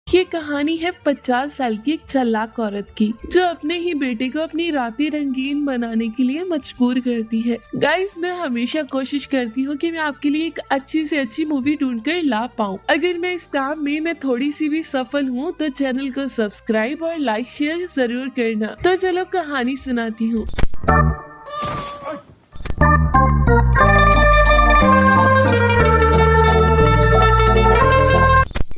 ये कहानी है 50 साल की एक चालाक औरत की जो अपने ही बेटे को अपनी रातें रंगीन बनाने के लिए मजबूर करती है। गाइस, मैं हमेशा कोशिश करती हूँ कि मैं आपके लिए एक अच्छी से अच्छी मूवी ढूंढकर ला पाऊँ। अगर मैं इस काम में मैं थोड़ी सी भी सफल हूँ तो चैनल को सब्सक्राइब और लाइक शेयर जरूर करना। तो चलो कहानी सुनाती हूँ।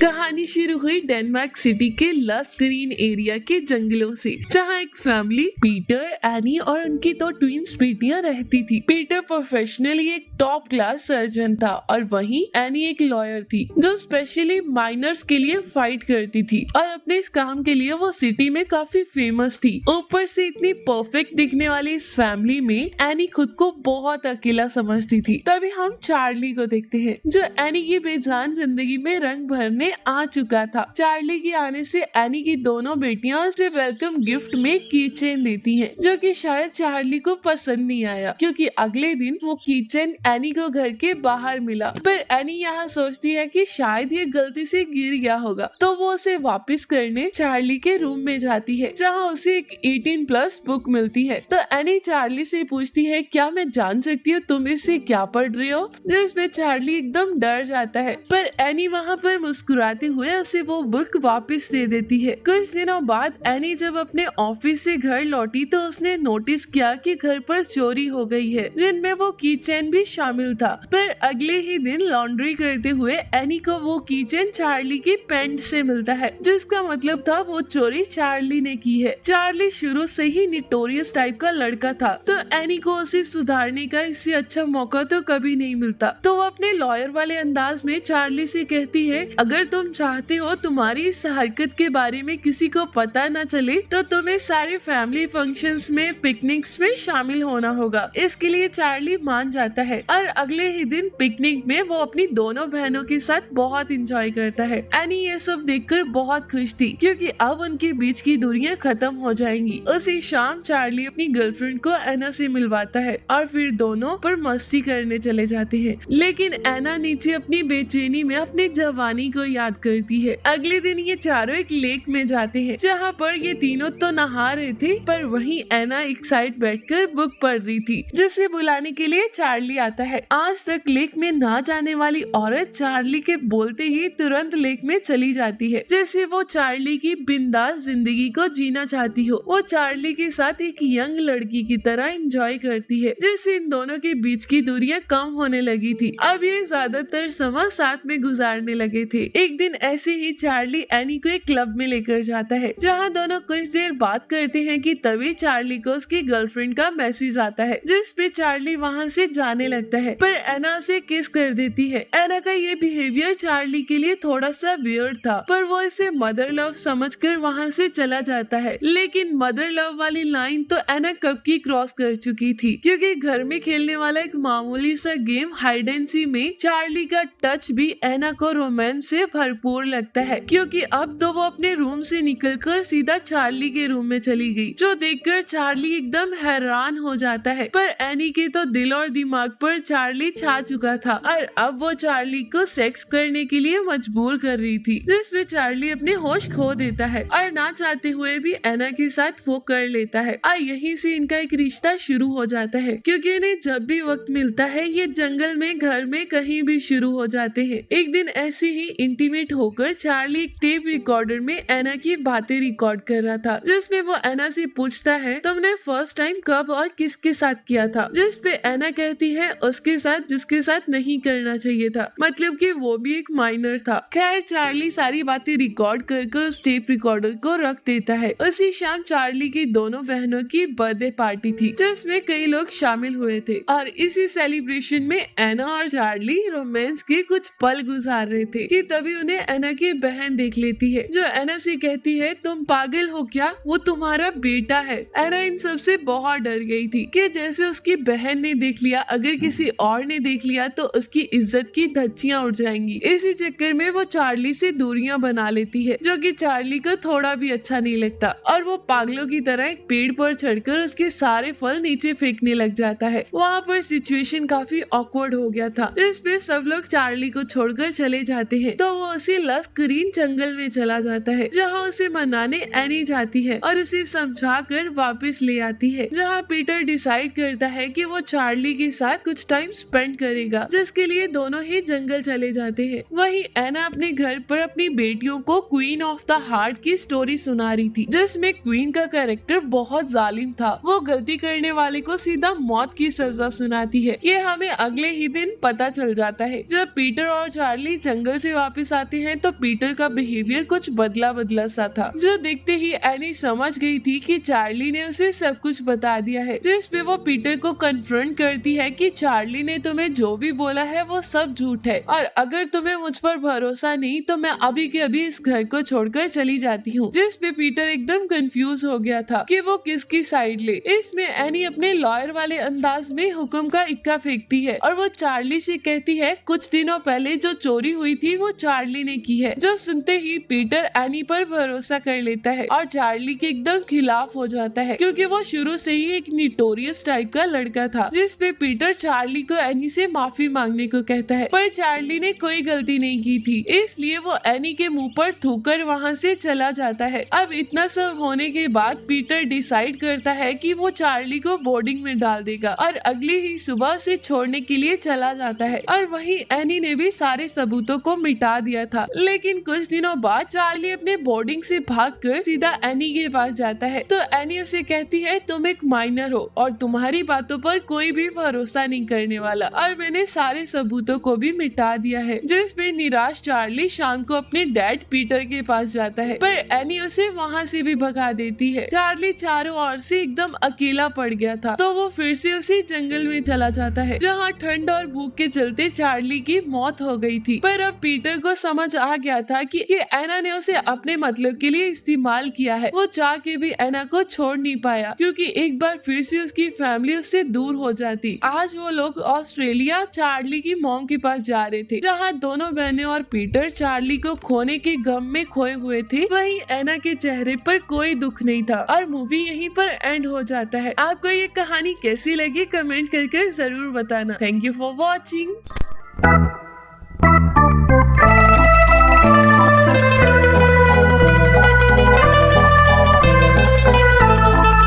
कहानी शुरू हुई डेनमार्क सिटी के लस ग्रीन एरिया के जंगलों से, जहाँ एक फैमिली पीटर, एनी और उनकी 2 ट्विंस बेटियां रहती थी। पीटर प्रोफेशनली एक टॉप क्लास सर्जन था और वहीं एनी एक लॉयर थी जो स्पेशली माइनर्स के लिए फाइट करती थी और अपने इस काम के लिए वो सिटी में काफी फेमस थी। ऊपर से इतनी परफेक्ट दिखने वाली इस फैमिली में एनी खुद को बहुत अकेला समझती थी। तभी हम चार्ली को देखते हैं जो एनी की बेजान जिंदगी में रंग भरने आ चुका था। चार्ली के आने से एनी की दोनों बेटियां उसे वेलकम गिफ्ट में कीचेन देती हैं, जो कि शायद चार्ली को पसंद नहीं आया क्योंकि अगले दिन वो कीचेन एनी को घर के बाहर मिला। पर एनी यहाँ सोचती है कि शायद ये गलती से गिर गया होगा, तो वो उसे वापस करने चार्ली के रूम में जाती है जहाँ उसे एक 18+ बुक मिलती है। तो एनी चार्ली से पूछती है, क्या मैं जान सकती हूँ तुम इससे क्या पढ़ रहे हो? जिसपे चार्ली एकदम डर जाता है, पर एनी वहाँ पर मुस्कुराते हुए उसे वो बुक वापस दे देती है। कुछ दिनों बाद एनी जब अपने ऑफिस से घर लौटी तो उसने नोटिस किया कि घर पर चोरी हो गई है, जिनमें वो कीचेन भी शामिल था। पर अगले ही दिन लॉन्ड्री करते हुए एनी को वो कीचेन चार्ली की पैंट से मिलता है, जिसका मतलब था वो चोरी चार्ली ने की है। चार्ली शुरू से ही निटोरियस टाइप का लड़का था, तो एनी को उसे सुधारने का इससे अच्छा मौका तो कभी नहीं मिलता। तो वो अपने लॉयर वाले अंदाज में चार्ली से कहती है, अगर तुम चाहते हो तुम्हारी इस हरकत के बारे में किसी को पता न चले तो तुम्हें सारे फैमिली फंक्शंस में, पिकनिक्स में शामिल होना होगा। इसके लिए चार्ली मान जाता है और अगले ही दिन पिकनिक में वो अपनी दोनों बहनों के साथ बहुत एंजॉय करता है। एनी ये सब देखकर बहुत खुश थी क्योंकि अब उनके बीच की दूरियां खत्म हो जाएंगी। उसी शाम चार्ली अपनी गर्लफ्रेंड को एना से मिलवाता है और फिर दोनों पर मस्ती करने चले जाते हैं। लेकिन एना नीचे अपनी बेचैनी में अपनी जवानी को याद करती है। अगले दिन ये चारों एक लेक में जाते हैं जहाँ पर ये तीनों तो नहा रहे थे, पर वहीं एना एक साइड बैठकर बुक पढ़ रही थी, जिसे बुलाने के लिए चार्ली आता है। आज तक लेक में ना जाने वाली औरत चार्ली के बोलते ही तुरंत लेक में चली जाती है, जैसे वो चार्ली की बिंदास जिंदगी को जीना चाहती हो। वो चार्ली के साथ एक यंग लड़की की तरह एंजॉय करती है, जैसे इन दोनों के बीच की दूरियां कम होने लगी थी। अब ये ज्यादातर समय साथ में गुजारने लगे थे। एक दिन ऐसे ही चार्ली एनी को एक क्लब में लेकर जाता है जहाँ दोनों कुछ देर बात करते हैं कि तभी चार्ली को उसकी गर्लफ्रेंड का मैसेज आता है, जिस पे चार्ली वहाँ से जाने लगता है, पर एना से किस कर देती है। एना का ये बिहेवियर चार्ली के लिए थोड़ा सा वियर्ड था, पर वो इसे मदर लव समझकर वहाँ से चला जाता है। लेकिन मदर लव वाली लाइन तो एना कब की क्रॉस कर चुकी थी, क्योंकि घर में खेलने वाला एक मामूली सा गेम हाइड एंड सी में चार्ली का टच भी एना को रोमांस से भरपूर लगता है, क्योंकि अब तो वो अपने रूम से निकलकर सीधा चार्ली के रूम में चली गई, जो देखकर चार्ली एकदम हैरान हो जाता है। पर एनी के तो दिल और दिमाग पर चार्ली छा चुका था और अब वो चार्ली को सेक्स करने के लिए मजबूर कर रही थी, जिसमें चार्ली अपने होश खो देता है और ना चाहते हुए भी एना के साथ वो कर लेता है। और यहीं से इनका एक रिश्ता शुरू हो जाता है, क्योंकि इन्हें जब भी वक्त मिलता है ये जंगल में, घर में, कहीं भी शुरू हो जाते हैं। एक दिन ऐसे ही इंटीमेट होकर चार्ली एक टेप रिकॉर्डर में एना की बातें रिकॉर्ड कर रहा था, जिसमें वो एना से पूछता है, तुमने फर्स्ट टाइम कब और किसके साथ किया था? जिसपे एना कहती है, उसके साथ जिसके साथ नहीं करना चाहिए था, मतलब कि वो भी एक माइनर था। खैर चार्ली सारी बातें रिकॉर्ड कर उस टेप रिकॉर्डर को रख देता है। उसी शाम चार्ली की दोनों बहनों की बर्थडे पार्टी थी, जिसमें कई लोग शामिल हुए थे और इसी सेलिब्रेशन में एना और चार्ली रोमांस के कुछ पल गुजार रहे थे कि तभी उन्हें एना की बहन देख लेती है, जो एना से कहती है, तुम पागल हो क्या? वो तुम्हारा बेटा है। एना इन सब से बहुत डर गई थी कि जैसे उसकी बहन ने देख लिया, अगर किसी और ने देख लिया तो उसकी इज्जत की धज्जियां उड़ जाएंगी। इसी चक्कर में वो चार्ली से दूरियां बना लेती है, जो कि चार्ली को थोड़ा भी अच्छा नहीं लगता और वो पागलों की तरह एक पेड़ पर चढ़कर उसके सारे फल नीचे फेंकने लग जाता है। वहाँ पर सिचुएशन काफी ऑकवर्ड हो गया था, जिस पे सब लोग चार्ली को छोड़कर चले जाते हैं। तो वो उसी लस ग्रीन जंगल में चला जाता है, जहाँ उसे मनाने एनी जाती है और उसे समझाकर वापस ले आती है, जहाँ पीटर डिसाइड करता है कि वो चार्ली के साथ कुछ टाइम स्पेंड करेगा, जिसके लिए दोनों ही जंगल चले जाते हैं। वहीं एना अपने घर पर अपनी बेटियों को क्वीन ऑफ द हार्ट की स्टोरी सुना रही थी, जिसमें क्वीन का कैरेक्टर बहुत जालिम था। वो गलती करने वाले को सीधा मौत की सजा सुनाती है। ये हमें अगले ही दिन पता चल जाता है। जब पीटर और चार्ली जंगल से वापस आते हैं तो पीटर का बिहेवियर कुछ बदला बदला सा था, जो देखते ही एनी समझ गई थी कि चार्ली ने उसे सब कुछ बता दिया है, जिस पे वो पीटर को कन्फ्रंट करती है कि चार्ली ने तुम्हें जो भी बोला है वो सब झूठ है, और अगर तुम्हें मुझ पर भरोसा नहीं तो मैं अभी के अभी इस घर को छोड़कर चली जाती हूँ। जिस पे पीटर एकदम कंफ्यूज हो गया था कि वो किसकी साइड ले। इसमें एनी अपने लॉयर वाले अंदाज में हुक्म का इक्का फेंकती है और वो चार्ली से कहती है कुछ दिनों पहले जो चोरी हुई थी वो चार्ली ने की है। जो सुनते ही पीटर एनी पर भरोसा कर लेता है और चार्ली के एकदम खिलाफ हो जाता है, क्योंकि वो शुरू से ही एक नोटोरियस टाइप का लड़का था। जिस पे पीटर चार्ली को एनी से माफी मांगने को कहता है, पर चार्ली ने कोई गलती नहीं की थी, इसलिए वो एनी के मुंह पर थूकर वहाँ से चला जाता है। अब इतना सब होने के बाद पीटर डिसाइड करता है कि वो चार्ली को बोर्डिंग में डाल देगा और अगली ही सुबह से छोड़ने के लिए चला जाता है। और वहीं एनी ने भी सारे सबूतों को मिटा दिया था। लेकिन कुछ दिनों बाद चार्ली अपने बोर्डिंग से भागकर सीधा एनी के पास जाता है, तो एनी उसे कहती है तुम एक माइनर हो और तुम्हारी बातों पर कोई भी भरोसा नहीं करने वाला, और मैंने सारे सबूतों को भी मिटा दिया है। जिस पे निराश चार्ली शाम को अपने डैड पीटर के पास जाता है, पर एनी उसे वहाँ से भी भगा देती है। चार्ली चारों ओर से एकदम अकेला पड़ गया था, तो वो फिर से उसी जंगल में चला जाता है, जहाँ ठंड और भूख के चलते चार्ली की मौत हो गई थी। पर अब पीटर को समझ आ गया था कि एना ने उसे अपने मतलब के लिए इस्तेमाल किया है। वो चाह के भी एना को छोड़ नहीं पाया, क्योंकि एक बार फिर से उसकी फैमिली उससे दूर हो जाती। आज वो लोग ऑस्ट्रेलिया चार्ली की मॉम के पास जा रहे थे, जहाँ दोनों बहनें और पीटर चार्ली को खोने के गम में खोए हुए थे। वहीं एना के चेहरे पर कोई दुख नहीं था और मूवी यहीं पर एंड हो जाता है। आपको ये कहानी कैसी लगी कमेंट करके जरूर बताना। Thank you for watching.